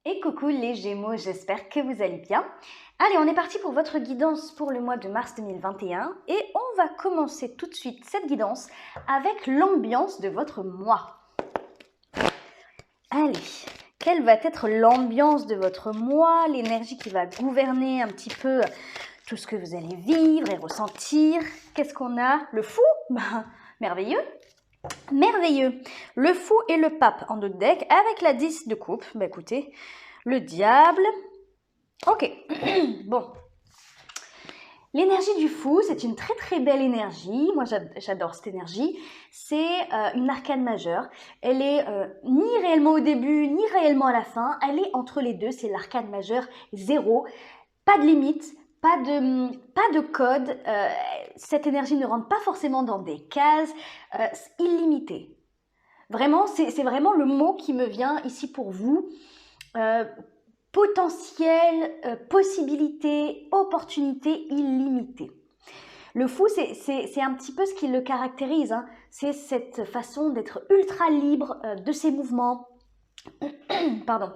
Et coucou les Gémeaux, j'espère que vous allez bien. Allez, on est parti pour votre guidance pour le mois de mars 2021 et on va commencer tout de suite cette guidance avec l'ambiance de votre mois. Allez, quelle va être l'ambiance de votre mois, l'énergie qui va gouverner un petit peu tout ce que vous allez vivre et ressentir. Qu'est-ce qu'on a? Le fou? Merveilleux. Merveilleux. Le fou et le pape en deux decks avec la 10 de coupe. Écoutez, le diable. Ok. Bon. L'énergie du fou, c'est une très très belle énergie. Moi, j'adore cette énergie. C'est une arcane majeure. Elle est ni réellement au début, ni réellement à la fin. Elle est entre les deux. C'est l'arcane majeure 0. Pas de limite. Pas de code, cette énergie ne rentre pas forcément dans des cases, illimité. Vraiment, c'est vraiment le mot qui me vient ici pour vous. Potentiel, possibilité, opportunité illimitée. Le fou, c'est un petit peu ce qui le caractérise, hein. C'est cette façon d'être ultra libre de ses mouvements, pardon.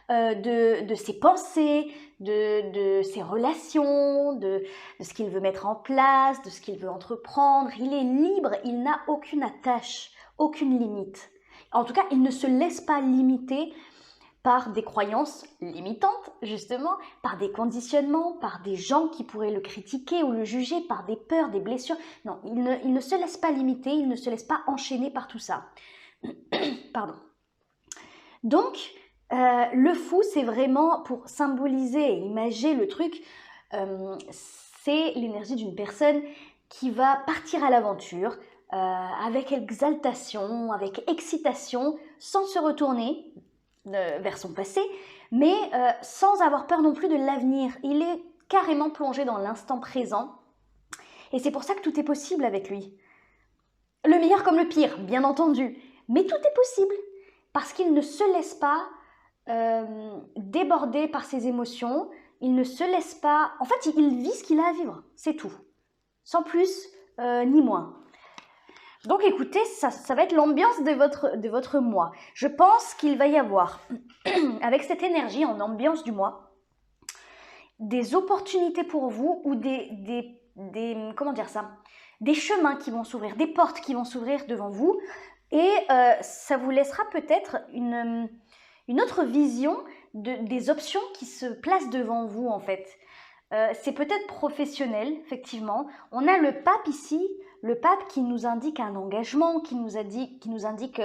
De ses pensées, de ses relations, de ce qu'il veut mettre en place, de ce qu'il veut entreprendre. Il est libre, il n'a aucune attache, aucune limite. En tout cas, il ne se laisse pas limiter par des croyances limitantes, justement, par des conditionnements, par des gens qui pourraient le critiquer ou le juger, par des peurs, des blessures. Non, il ne se laisse pas limiter, il ne se laisse pas enchaîner par tout ça. Pardon. Donc, le fou, c'est vraiment pour symboliser et imager le truc, c'est l'énergie d'une personne qui va partir à l'aventure avec exaltation, avec excitation, sans se retourner vers son passé, mais sans avoir peur non plus de l'avenir. Il est carrément plongé dans l'instant présent et c'est pour ça que tout est possible avec lui. Le meilleur comme le pire, bien entendu, mais tout est possible parce qu'il ne se laisse pas débordé par ses émotions, il ne se laisse pas... En fait, il vit ce qu'il a à vivre, c'est tout. Sans plus ni moins. Donc écoutez, ça va être l'ambiance de votre mois. Je pense qu'il va y avoir, avec cette énergie en ambiance du mois, des opportunités pour vous ou comment dire ça, des chemins qui vont s'ouvrir, des portes qui vont s'ouvrir devant vous et ça vous laissera peut-être une autre vision des options qui se placent devant vous en fait. C'est peut-être professionnel, effectivement. On a le pape ici, le pape qui nous indique un engagement, qui nous indique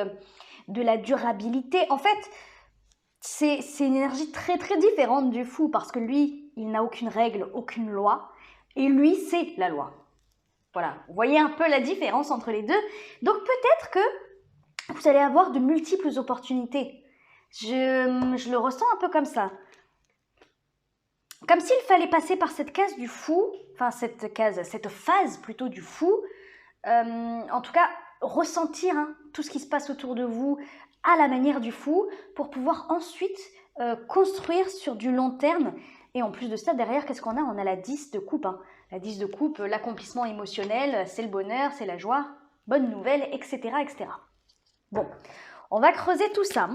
de la durabilité. En fait, c'est une énergie très très différente du fou parce que lui, il n'a aucune règle, aucune loi et lui, c'est la loi. Voilà, vous voyez un peu la différence entre les deux. Donc peut-être que vous allez avoir de multiples opportunités. Je le ressens un peu comme ça. Comme s'il fallait passer par cette case du fou, enfin cette phase plutôt du fou, en tout cas ressentir tout ce qui se passe autour de vous à la manière du fou pour pouvoir ensuite construire sur du long terme. Et en plus de ça, derrière, qu'est-ce qu'on a? On a la 10 de coupe. La 10 de coupe, l'accomplissement émotionnel, c'est le bonheur, c'est la joie, bonne nouvelle, etc., etc. Bon, on va creuser tout ça.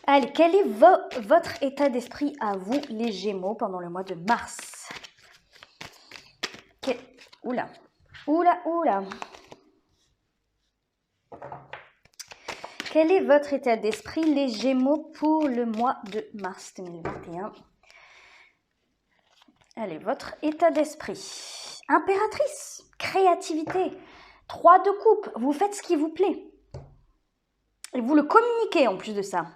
Allez, quel est votre état d'esprit à vous, les Gémeaux, pendant le mois de mars? Oula, oula, oula. Quel est votre état d'esprit, les Gémeaux, pour le mois de mars 2021? Allez, votre état d'esprit. Impératrice, créativité, 3 de coupe, vous faites ce qui vous plaît. Et vous le communiquez en plus de ça.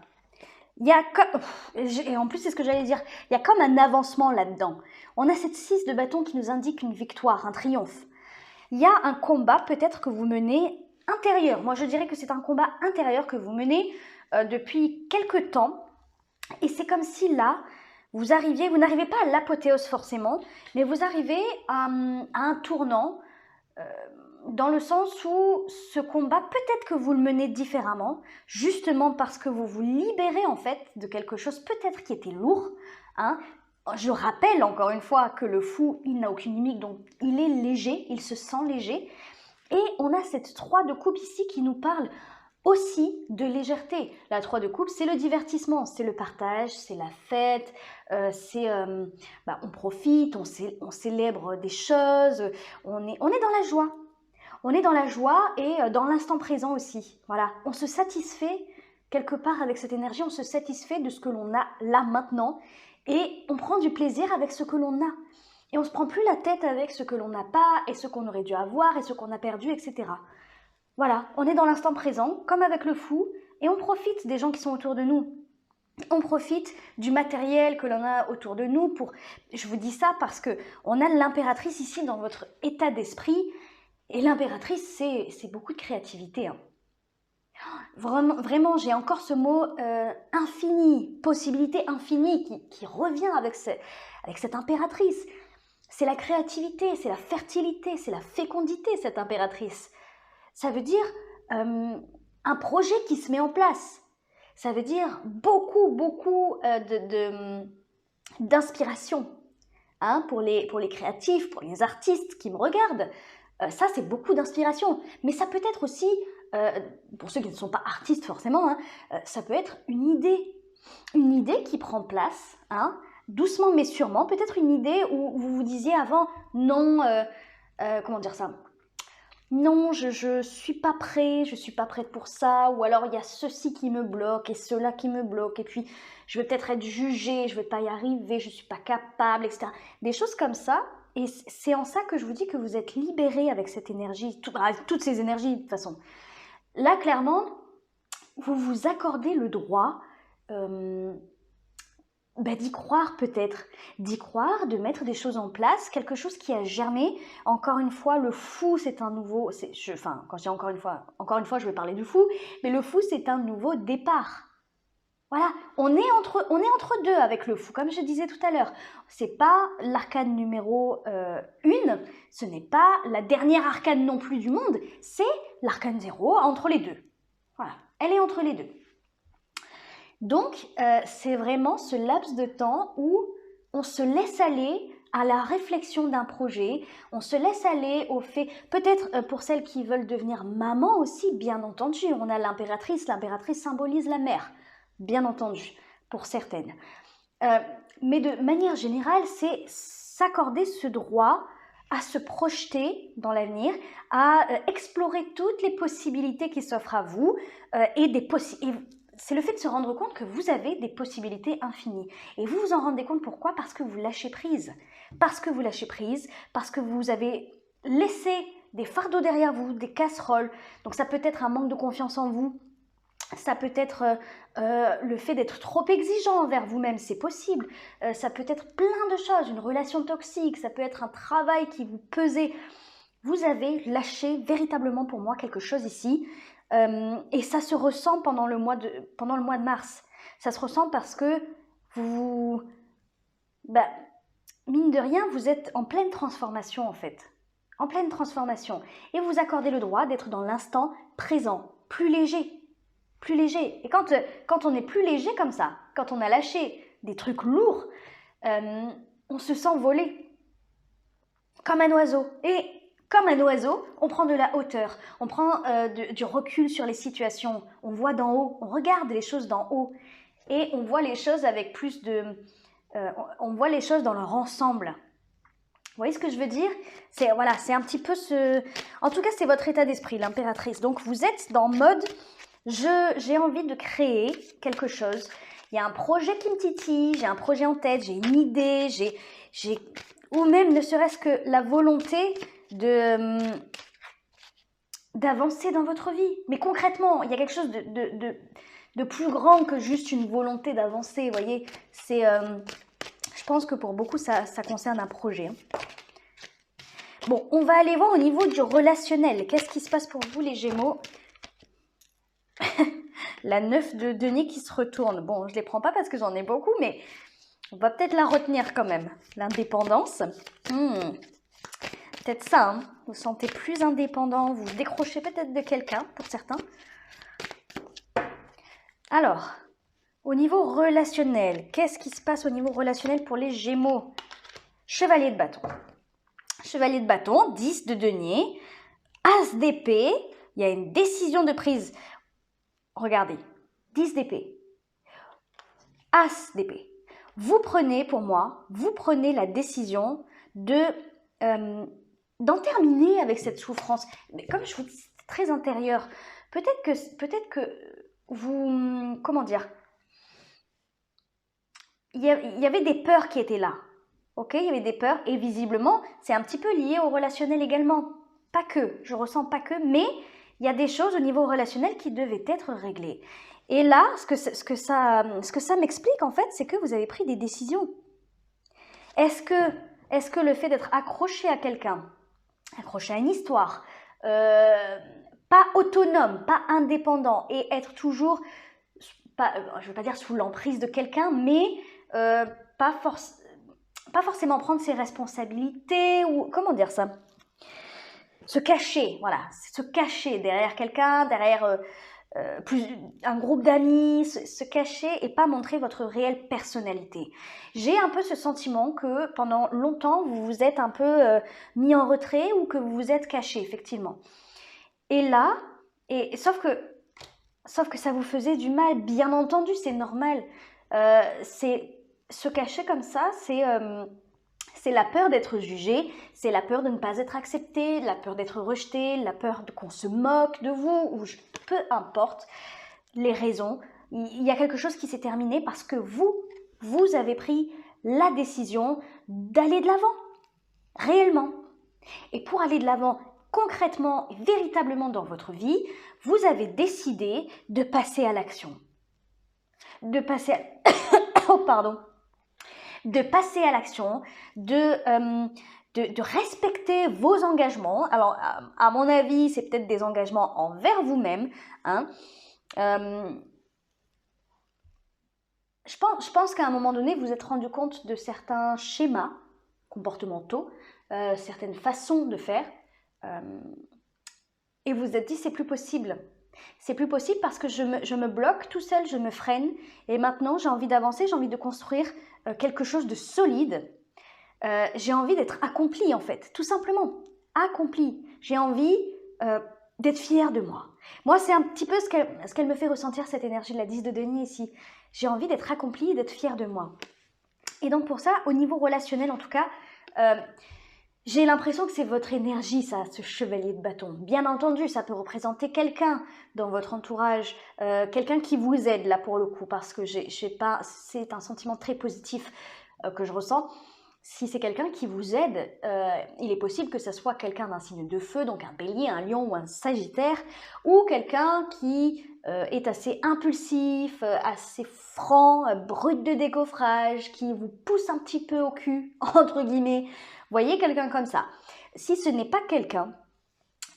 Et en plus, c'est ce que j'allais dire, il y a comme un avancement là-dedans. On a cette 6 de bâton qui nous indique une victoire, un triomphe. Il y a un combat peut-être que vous menez intérieur. Moi, je dirais que c'est un combat intérieur que vous menez depuis quelque temps. Et c'est comme si là, vous n'arrivez pas à l'apothéose forcément, mais vous arrivez à un tournant dans le sens où ce combat, peut-être que vous le menez différemment, justement parce que vous vous libérez en fait de quelque chose peut-être qui était lourd. Je rappelle encore une fois que le fou, il n'a aucune limite, donc il est léger, il se sent léger. Et on a cette 3 de coupe ici qui nous parle aussi de légèreté. La 3 de coupe, c'est le divertissement, c'est le partage, c'est la fête, on profite, on célèbre des choses, on est dans la joie. On est dans la joie et dans l'instant présent aussi. Voilà, on se satisfait quelque part avec cette énergie, on se satisfait de ce que l'on a là maintenant et on prend du plaisir avec ce que l'on a. Et on ne se prend plus la tête avec ce que l'on n'a pas et ce qu'on aurait dû avoir et ce qu'on a perdu, etc. Voilà, on est dans l'instant présent, comme avec le fou, et on profite des gens qui sont autour de nous. On profite du matériel que l'on a autour de nous. Je vous dis ça parce qu'on a l'impératrice ici dans votre état d'esprit. Et l'impératrice, c'est beaucoup de créativité. Hein. Vraiment, j'ai encore ce mot infini, possibilité infinie qui revient avec cette impératrice. C'est la créativité, c'est la fertilité, c'est la fécondité, cette impératrice. Ça veut dire un projet qui se met en place. Ça veut dire beaucoup d'inspiration hein, pour les créatifs, pour les artistes qui me regardent. Ça, c'est beaucoup d'inspiration. Mais ça peut être aussi, pour ceux qui ne sont pas artistes forcément, hein, ça peut être une idée qui prend place, hein, doucement mais sûrement. Peut-être une idée où vous vous disiez avant, non, comment dire ça ? Non, je suis pas prêt, je suis pas prête pour ça, ou alors il y a ceci qui me bloque et cela qui me bloque, et puis je vais peut-être être jugée, je vais pas y arriver, je suis pas capable, etc. Des choses comme ça, et c'est en ça que je vous dis que vous êtes libérés avec cette énergie, toutes ces énergies de toute façon. Là, clairement, vous vous accordez le droit d'y croire peut-être, d'y croire, de mettre des choses en place, quelque chose qui a germé. Encore une fois, le fou, c'est un nouveau... quand je dis encore une fois, je vais parler du fou, mais le fou, c'est un nouveau départ. Voilà, on est entre deux avec le fou, comme je disais tout à l'heure. C'est pas l'arcane numéro 1, ce n'est pas la dernière arcane non plus du monde, c'est l'arcane 0 entre les deux. Voilà, elle est entre les deux. Donc, c'est vraiment ce laps de temps où on se laisse aller à la réflexion d'un projet, on se laisse aller au fait, peut-être pour celles qui veulent devenir maman aussi, bien entendu, on a l'impératrice symbolise la mère, bien entendu, pour certaines. Mais de manière générale, c'est s'accorder ce droit à se projeter dans l'avenir, à explorer toutes les possibilités qui s'offrent à vous c'est le fait de se rendre compte que vous avez des possibilités infinies. Et vous vous en rendez compte pourquoi ? Parce que vous lâchez prise. Parce que vous lâchez prise, parce que vous avez laissé des fardeaux derrière vous, des casseroles. Donc ça peut être un manque de confiance en vous. Ça peut être le fait d'être trop exigeant envers vous-même, c'est possible. Ça peut être plein de choses, une relation toxique, ça peut être un travail qui vous pesait. Vous avez lâché véritablement pour moi quelque chose ici. Et ça se ressent pendant le mois de mars. Ça se ressent parce que vous, mine de rien, vous êtes en pleine transformation en fait. En pleine transformation. Et vous accordez le droit d'être dans l'instant présent, plus léger. Plus léger. Et quand on est plus léger comme ça, quand on a lâché des trucs lourds, on se sent voler. Comme un oiseau. Et comme un oiseau, on prend de la hauteur, on prend du recul sur les situations, on voit d'en haut, on regarde les choses d'en haut et on voit les choses avec plus de... on voit les choses dans leur ensemble. Vous voyez ce que je veux dire ? C'est un petit peu ce... En tout cas, c'est votre état d'esprit, l'impératrice. Donc, vous êtes dans mode, j'ai envie de créer quelque chose. Il y a un projet qui me titille, j'ai un projet en tête, j'ai une idée, ou même ne serait-ce que la volonté d'avancer dans votre vie. Mais concrètement, il y a quelque chose de plus grand que juste une volonté d'avancer, vous voyez. Je pense que pour beaucoup, ça concerne un projet. Bon, on va aller voir au niveau du relationnel. Qu'est-ce qui se passe pour vous, les Gémeaux ? La 9 de denier qui se retourne. Bon, je ne les prends pas parce que j'en ai beaucoup, mais on va peut-être la retenir quand même. L'indépendance. Peut-être ça, hein. Vous vous sentez plus indépendant, vous décrochez peut-être de quelqu'un, pour certains. Alors, au niveau relationnel, qu'est-ce qui se passe au niveau relationnel pour les Gémeaux ? Chevalier de bâton. Chevalier de bâton, 10 de denier, As d'épée, il y a une décision de prise. regardez, 10 d'épée, As d'épée. Vous prenez, pour moi, vous prenez la décision d'en terminer avec cette souffrance. Mais comme je vous dis, c'est très intérieur. Peut-être que vous, comment dire, il y avait des peurs qui étaient là. Ok, il y avait des peurs et visiblement, c'est un petit peu lié au relationnel également. Pas que, je ressens pas que, mais il y a des choses au niveau relationnel qui devaient être réglées. Et là, ce que ça m'explique en fait, c'est que vous avez pris des décisions. Est-ce que le fait d'être accroché à quelqu'un, accroché à une histoire, pas autonome, pas indépendant et être toujours, pas, je ne veux pas dire sous l'emprise de quelqu'un, mais pas forcément prendre ses responsabilités ou comment dire ça, se cacher, voilà, se cacher derrière quelqu'un, derrière un groupe d'amis, se cacher et pas montrer votre réelle personnalité. J'ai un peu ce sentiment que pendant longtemps vous vous êtes un peu mis en retrait ou que vous vous êtes caché effectivement. Et là, sauf que ça vous faisait du mal, bien entendu, c'est normal. C'est se cacher comme ça, c'est la peur d'être jugé, c'est la peur de ne pas être accepté, la peur d'être rejeté, la peur qu'on se moque de vous, ou peu importe les raisons. Il y a quelque chose qui s'est terminé parce que vous avez pris la décision d'aller de l'avant, réellement. Et pour aller de l'avant concrètement et véritablement dans votre vie, vous avez décidé de passer à l'action. De passer à... oh, pardon. De passer à l'action, de respecter vos engagements. Alors, à mon avis, c'est peut-être des engagements envers vous-même. Hein. Je pense qu'à un moment donné, vous vous êtes rendu compte de certains schémas comportementaux, certaines façons de faire. Et vous vous êtes dit, c'est plus possible. C'est plus possible parce que je me bloque tout seul, je me freine. Et maintenant, j'ai envie d'avancer, j'ai envie de construire quelque chose de solide. J'ai envie d'être accomplie, en fait, tout simplement. Accomplie. J'ai envie d'être fière de moi. Moi, c'est un petit peu ce qu'elle me fait ressentir, cette énergie de la 10 de denier ici. J'ai envie d'être accomplie et d'être fière de moi. Et donc, pour ça, au niveau relationnel, en tout cas, j'ai l'impression que c'est votre énergie, ça, ce chevalier de bâton. Bien entendu, ça peut représenter quelqu'un dans votre entourage, quelqu'un qui vous aide, là, pour le coup, parce que c'est un sentiment très positif que je ressens. Si c'est quelqu'un qui vous aide, il est possible que ce soit quelqu'un d'un signe de feu, donc un bélier, un lion ou un sagittaire, ou quelqu'un qui est assez impulsif, assez franc, brut de décoffrage, qui vous pousse un petit peu au cul, entre guillemets. Voyez quelqu'un comme ça. Si ce n'est pas quelqu'un,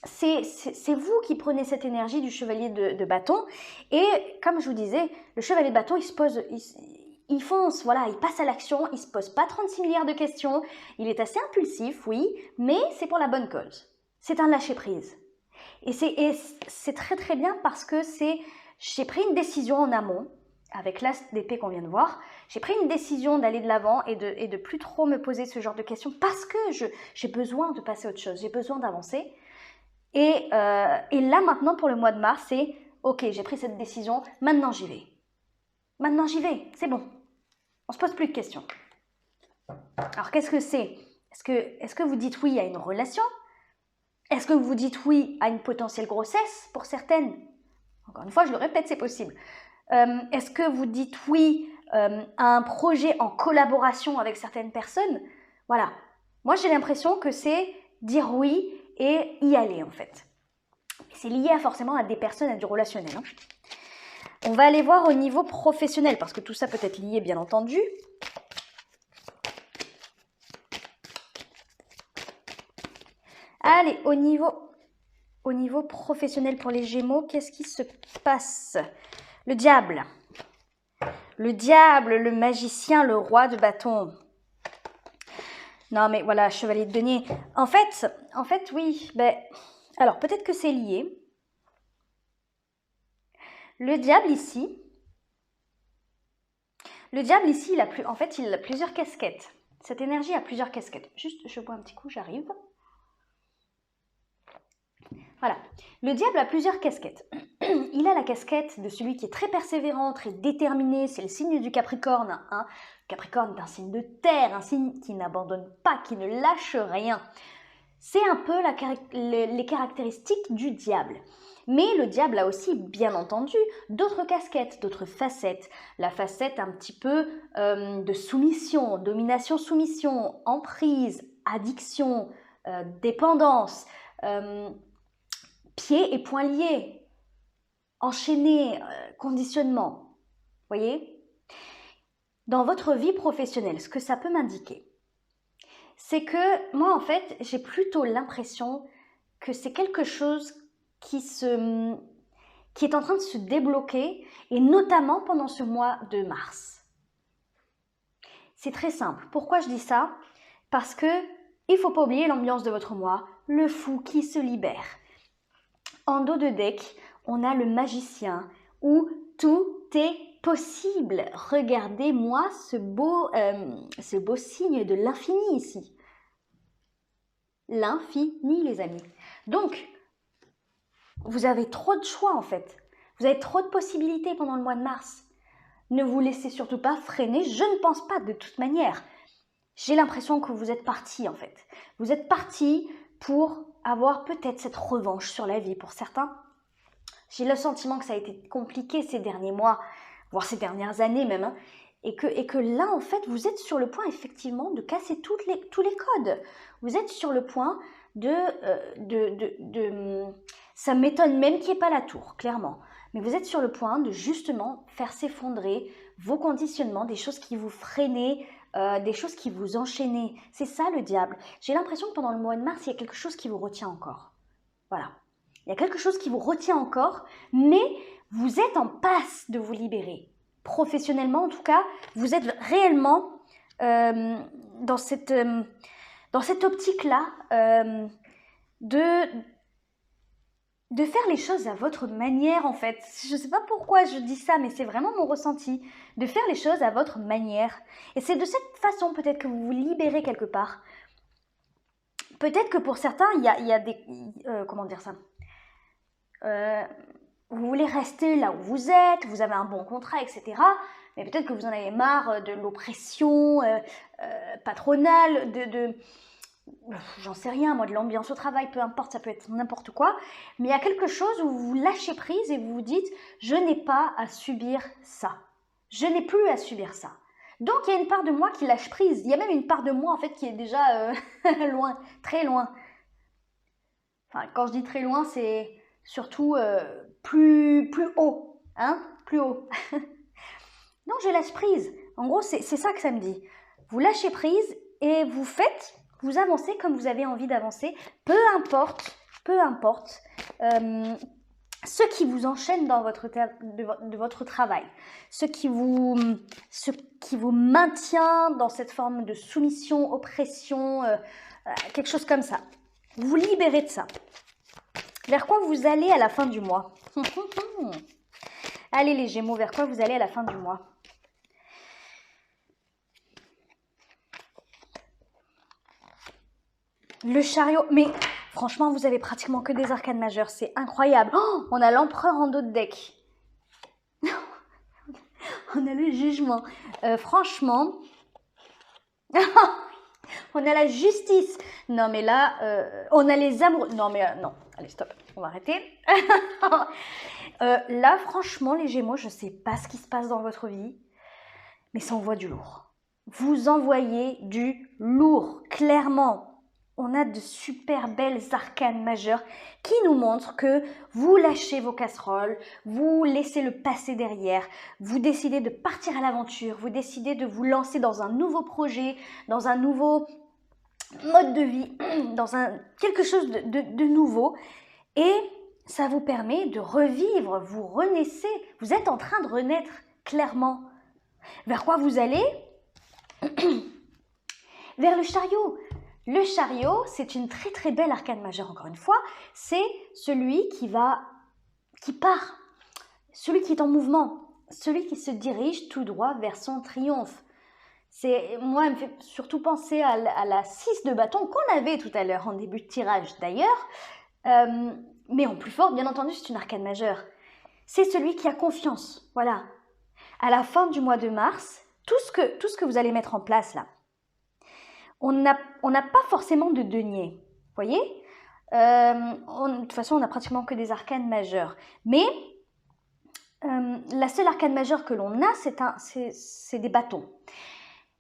c'est vous qui prenez cette énergie du chevalier de bâton. Et comme je vous disais, le chevalier de bâton, il fonce, voilà, il passe à l'action, il ne se pose pas 36 milliards de questions. Il est assez impulsif, oui, mais c'est pour la bonne cause. C'est un lâcher-prise. Et c'est très très bien parce que j'ai pris une décision en amont, avec l'as d'épée qu'on vient de voir, j'ai pris une décision d'aller de l'avant et de plus trop me poser ce genre de questions parce que j'ai besoin de passer à autre chose, j'ai besoin d'avancer. Et là maintenant pour le mois de mars, c'est ok, j'ai pris cette décision, maintenant j'y vais. Maintenant j'y vais, c'est bon. On ne se pose plus de questions. Alors qu'est-ce que c'est ? Est-ce que vous dites oui à une relation ? Est-ce que vous dites oui à une potentielle grossesse pour certaines ? Encore une fois, je le répète, c'est possible. Est-ce que vous dites oui à un projet en collaboration avec certaines personnes ? Voilà. Moi, j'ai l'impression que c'est dire oui et y aller, en fait. C'est lié forcément à des personnes, à du relationnel. Hein. On va aller voir au niveau professionnel, parce que tout ça peut être lié, bien entendu. Allez, au niveau professionnel pour les Gémeaux, qu'est-ce qui se passe ? Le diable. Le diable, le magicien, le roi de bâton. Non, mais voilà, chevalier de denier. En fait, oui. Alors, peut-être que c'est lié. Le diable ici, il a plusieurs casquettes. Cette énergie a plusieurs casquettes. Juste, je bois un petit coup, j'arrive. Voilà. Le diable a plusieurs casquettes. Il a la casquette de celui qui est très persévérant, très déterminé, c'est le signe du Capricorne. Hein. Capricorne est un signe de terre, un signe qui n'abandonne pas, qui ne lâche rien. C'est un peu les caractéristiques du diable. Mais le diable a aussi, bien entendu, d'autres casquettes, d'autres facettes. La facette un petit peu de soumission, domination-soumission, emprise, addiction, dépendance, pieds et poings liés, enchaînés, conditionnement. Voyez ? Dans votre vie professionnelle, ce que ça peut m'indiquer, c'est que moi, en fait, j'ai plutôt l'impression que c'est quelque chose qui est en train de se débloquer, et notamment pendant ce mois de mars. C'est très simple. Pourquoi je dis ça? Parce que il ne faut pas oublier l'ambiance de votre mois, le fou qui se libère. En dos de deck, on a le magicien, où tout est possible. Regardez-moi ce beau signe de l'infini ici. L'infini, les amis. Donc, vous avez trop de choix en fait. Vous avez trop de possibilités pendant le mois de mars. Ne vous laissez surtout pas freiner. Je ne pense pas de toute manière. J'ai l'impression que vous êtes parti en fait. Vous êtes parti pour avoir peut-être cette revanche sur la vie pour certains. J'ai le sentiment que ça a été compliqué ces derniers mois, voire ces dernières années même. Hein, et que là, en fait, vous êtes sur le point effectivement de casser tous les codes. Vous êtes sur le point ça m'étonne même qu'il n'y ait pas la tour, clairement. Mais vous êtes sur le point de justement faire s'effondrer vos conditionnements, des choses qui vous freinaient, des choses qui vous enchaînaient. C'est ça le diable. J'ai l'impression que pendant le mois de mars, il y a quelque chose qui vous retient encore. Voilà. Il y a quelque chose qui vous retient encore, mais vous êtes en passe de vous libérer. Professionnellement, en tout cas, vous êtes réellement dans cette optique-là de faire les choses à votre manière, en fait. Je ne sais pas pourquoi je dis ça, mais c'est vraiment mon ressenti. De faire les choses à votre manière. Et c'est de cette façon, peut-être, que vous vous libérez quelque part. Peut-être que pour certains, il y a des... comment dire ça vous voulez rester là où vous êtes, vous avez un bon contrat, etc. Mais peut-être que vous en avez marre de l'oppression patronale, j'en sais rien, moi, de l'ambiance au travail, peu importe, ça peut être n'importe quoi. Mais il y a quelque chose où vous lâchez prise et vous vous dites « je n'ai pas à subir ça. Je n'ai plus à subir ça. » Donc, il y a une part de moi qui lâche prise. Il y a même une part de moi, en fait, qui est déjà loin, très loin. Enfin, quand je dis très loin, c'est surtout plus haut, hein, plus haut. Non, je lâche prise. En gros, c'est ça que ça me dit. Vous lâchez prise et vous avancez comme vous avez envie d'avancer. Peu importe ce qui vous enchaîne dans votre travail, ce qui vous maintient dans cette forme de soumission, oppression, quelque chose comme ça. Vous vous libérez de ça. Vers quoi vous allez à la fin du mois? Allez les Gémeaux, vers quoi vous allez à la fin du mois? Le chariot, mais franchement, vous avez pratiquement que des arcanes majeures, c'est incroyable. Oh, on a l'empereur en dos de deck. On a le jugement. Franchement, on a la justice. Non, mais là, on a les amours. Non, mais non. Allez, stop. On va arrêter. Là, franchement, les Gémeaux, je ne sais pas ce qui se passe dans votre vie, mais ça envoie du lourd. Vous envoyez du lourd, clairement. On a de super belles arcanes majeures qui nous montrent que vous lâchez vos casseroles, vous laissez le passé derrière, vous décidez de partir à l'aventure, vous décidez de vous lancer dans un nouveau projet, dans un nouveau mode de vie, dans quelque chose de nouveau. Et ça vous permet de revivre, vous renaissez, vous êtes en train de renaître clairement. Vers quoi vous allez? Vers le chariot. Le chariot, c'est une très très belle arcane majeure, encore une fois. C'est celui qui part, celui qui est en mouvement, celui qui se dirige tout droit vers son triomphe. Moi, elle me fait surtout penser à la 6 de bâton qu'on avait tout à l'heure en début de tirage d'ailleurs. Mais en plus fort, bien entendu, c'est une arcane majeure. C'est celui qui a confiance, voilà. À la fin du mois de mars, tout ce que vous allez mettre en place là, on n'a pas forcément de denier, vous voyez? De toute façon, on n'a pratiquement que des arcanes majeures. Mais la seule arcane majeure que l'on a, c'est des bâtons.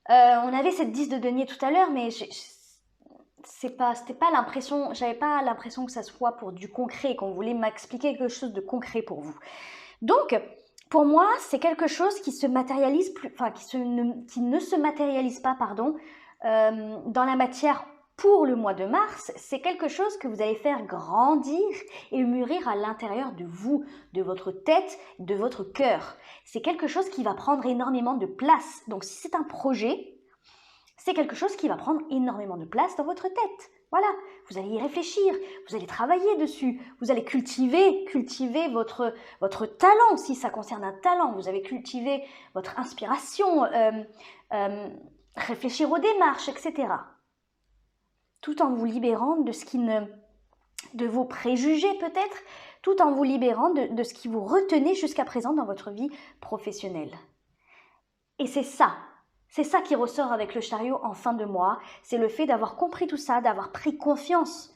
On avait cette 10 de denier tout à l'heure, mais c'était pas l'impression, j'avais pas l'impression que ça soit pour du concret, qu'on voulait m'expliquer quelque chose de concret pour vous. Donc, pour moi, c'est quelque chose qui se matérialise qui ne se matérialise pas, pardon, dans la matière pour le mois de mars. C'est quelque chose que vous allez faire grandir et mûrir à l'intérieur de vous, de votre tête, de votre cœur. C'est quelque chose qui va prendre énormément de place. Donc, si c'est un projet, c'est quelque chose qui va prendre énormément de place dans votre tête. Voilà, vous allez y réfléchir, vous allez travailler dessus, vous allez cultiver votre talent, si ça concerne un talent, vous allez cultiver votre inspiration, réfléchir aux démarches, etc. Tout en vous libérant de vos préjugés peut-être, tout en vous libérant de ce qui vous retenait jusqu'à présent dans votre vie professionnelle. Et c'est ça qui ressort avec le chariot en fin de mois, c'est le fait d'avoir compris tout ça, d'avoir pris confiance,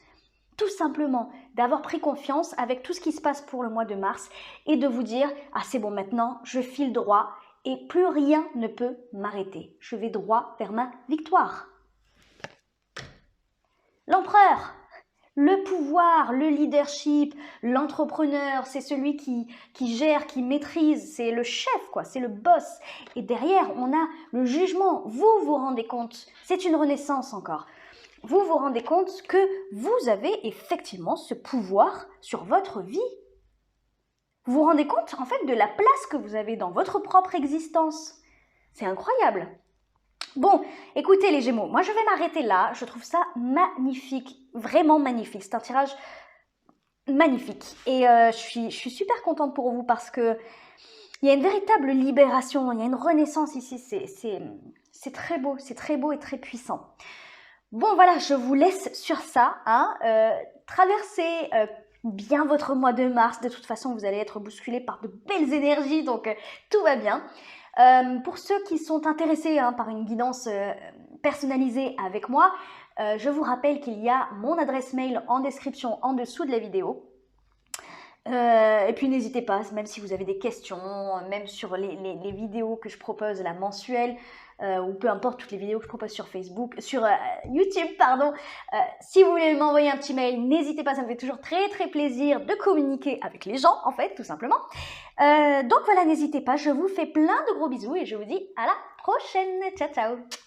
tout simplement, d'avoir pris confiance avec tout ce qui se passe pour le mois de mars et de vous dire « Ah c'est bon, maintenant je file droit et plus rien ne peut m'arrêter. Je vais droit vers ma victoire. » L'empereur, le pouvoir, le leadership, l'entrepreneur, c'est celui qui gère, qui maîtrise, c'est le chef, quoi, c'est le boss. Et derrière, on a le jugement. Vous vous rendez compte, c'est une renaissance encore. Vous vous rendez compte que vous avez effectivement ce pouvoir sur votre vie. Vous vous rendez compte, en fait, de la place que vous avez dans votre propre existence. C'est incroyable. Bon, écoutez les Gémeaux, moi je vais m'arrêter là, je trouve ça magnifique, vraiment magnifique, c'est un tirage magnifique et je suis super contente pour vous parce que il y a une véritable libération, il y a une renaissance ici, c'est très beau et très puissant. Bon voilà, je vous laisse sur ça, hein, traversez bien votre mois de mars, de toute façon vous allez être bousculé par de belles énergies, donc tout va bien. Pour ceux qui sont intéressés par une guidance personnalisée avec moi, je vous rappelle qu'il y a mon adresse mail en description en dessous de la vidéo. Et puis n'hésitez pas, même si vous avez des questions, même sur les vidéos que je propose, la mensuelle, ou peu importe toutes les vidéos que je propose sur Facebook, sur YouTube, pardon. Si vous voulez m'envoyer un petit mail, n'hésitez pas, ça me fait toujours très très plaisir de communiquer avec les gens, en fait, tout simplement. Donc voilà, n'hésitez pas, je vous fais plein de gros bisous et je vous dis à la prochaine. Ciao, ciao!